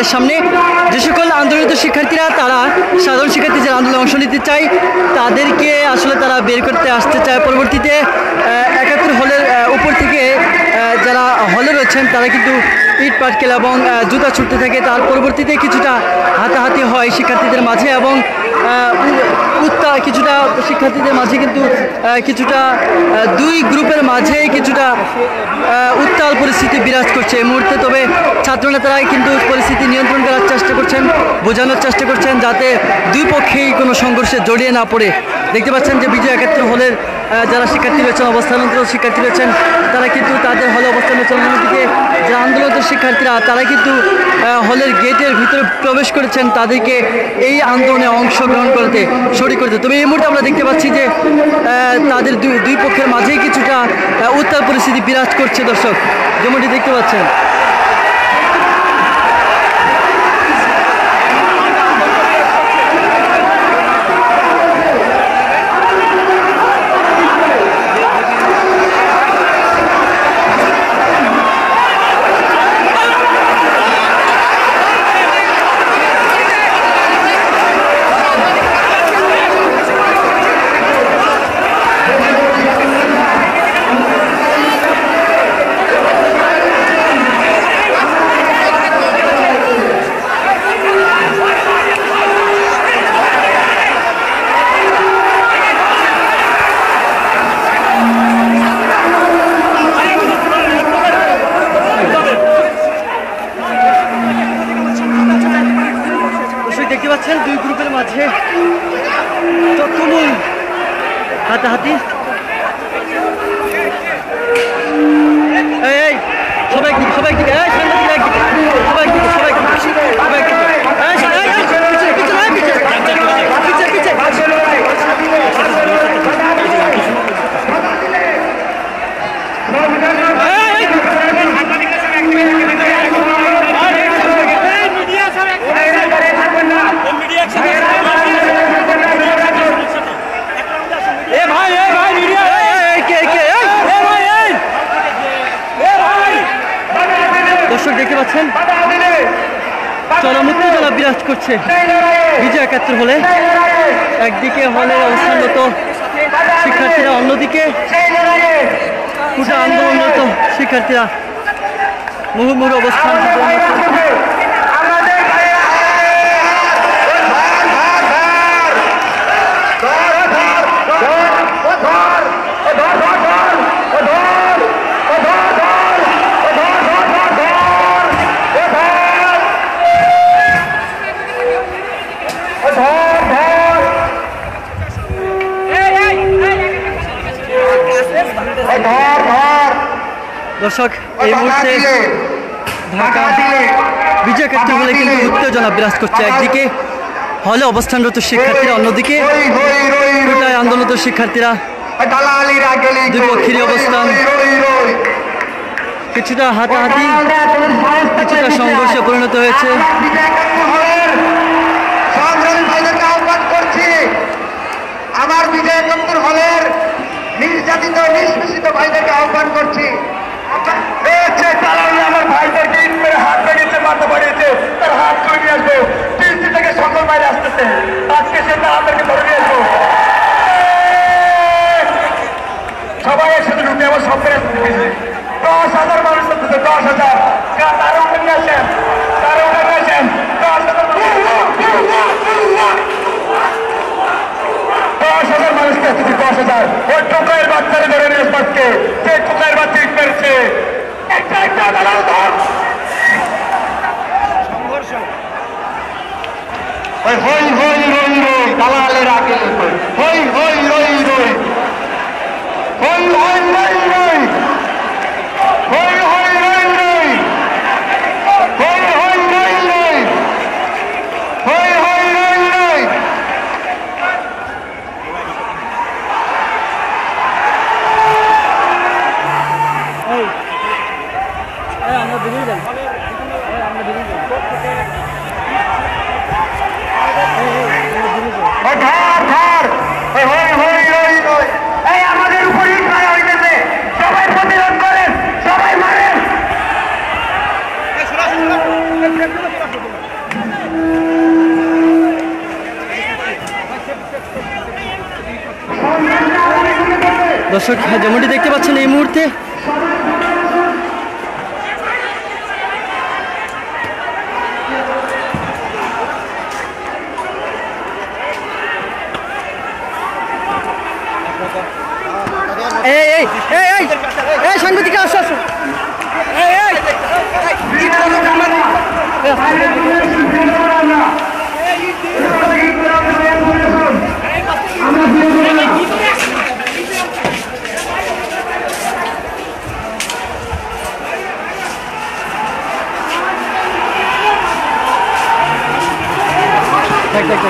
গেটের সামনে যে সকল আন্দোলিত শিক্ষার্থীরা তারা সাধারণ শিক্ষার্থী যারা আন্দোলনে অংশ নিতে চায় তাদেরকে আসলে তারা বের করতে আসতে চায়। পরবর্তীতে ৭১ হলের উপর থেকে যারা হলে রয়েছেন তারা কিন্তু ইট পাটকেল এবং জুতা ছুটতে থাকে। তার পরবর্তীতে কিছুটা হাতাহাতি হয় শিক্ষার্থীদের মাঝে এবং কিছুটা শিক্ষার্থীদের মাঝে কিন্তু কিছুটা দুই গ্রুপের মাঝে কিছুটা উত্তাল পরিস্থিতি বিরাজ করছে এই মুহূর্তে। তবে ছাত্রনেতারা কিন্তু পরিস্থিতি নিয়ন্ত্রণ করার চেষ্টা করছেন, বোঝানোর চেষ্টা করছেন যাতে দুই পক্ষেই কোনো সংঘর্ষে জড়িয়ে না পড়ে। দেখতে পাচ্ছেন যে বিজয় ৭১ হলের যারা শিক্ষার্থী রয়েছেন অবস্থানরত শিক্ষার্থী রয়েছেন তারা কিন্তু তাদের হলে অবস্থান রয়েছেন। অন্যদিকে যারা আন্দোলনরত শিক্ষার্থীরা তারা কিন্তু হলের গেটের ভিতরে প্রবেশ করেছেন তাদেরকে এই আন্দোলনে অংশগ্রহণ করতে শরিক করতে। তবে এই মুহূর্তে আমরা দেখতে পাচ্ছি যে তাদের দুই পক্ষের মাঝেই কিছুটা উত্তাল পরিস্থিতি বিরাজ করছে দর্শক, যেমনটি দেখতে পাচ্ছেন। দেখতে পাচ্ছেন দুই গ্রুপের মাঝে তুমুল হাতাহাতি। সবাই সবাই দর্শক দেখতে পাচ্ছেন চরম উত্তেজনা বিরাজ করছে বিজয় ৭১ হলে। একদিকে হলে অবস্থানরত শিক্ষার্থীরা, অন্যদিকে পুরো আন্দোলনরত শিক্ষার্থীরা মুহুর্মুহু অবস্থান। দর্শক এই মুহূর্তে ঢাকা বিজয় ৭১ হলে কিন্তু উত্তেজনা বিরাজ করছে। একদিকে হলে অবস্থানরত শিক্ষার্থীরা, অন্যদিকে কোটায় আন্দোলনরত শিক্ষার্থীরা, দুই পক্ষেরই অবস্থান। কিছুটা হাতাহাতি, কিছুটা সংঘর্ষে পরিণত হয়েছে। আমার বিজয় ৭১ হলের নির্যাতিত নিষ্পেষিত ভাইদেরকে আহ্বান করছি। আমার ভাইদেরকে ইট মেরে হাত বেরিয়েছে, মাথা বাড়িয়েছে, তার হাত তুলে নিয়ে আসবো। টিসি থেকে সকল বাইরে আসতেছে, আজকে সে তার হাতকে ধরে নিয়ে আসবো। সবাই একসাথে ঢুকে আমার সবকে ১০,০০০ মানুষ করতেছে, ১০,০০০ তারা উঠে নিয়ে আসেন, তারা উঠে নিয়ে আসেন। ১০,০০০ মানুষকে আসতেছে, ১০,০০০। ওই টোকাইয়ের বাচ্চারা ধরে নিয়ে আসছে, সে টোকাইয়ের বাচ্চা ইট মেরেছে। একটা একটা আদালত সংঘর্ষ হই হই রই রই দালালের আগে হই হই রই রই হই হই রই রই হই হই রই রই হই হই রই রই হই হই রই রই। আমরা বেরিয়ে যাই, আমরা বেরিয়ে যাই। আমাদের উপর দর্শক যেমনটি দেখতে পাচ্ছেন এই মুহূর্তে এই সাংবাদিক আসো আসো দেখ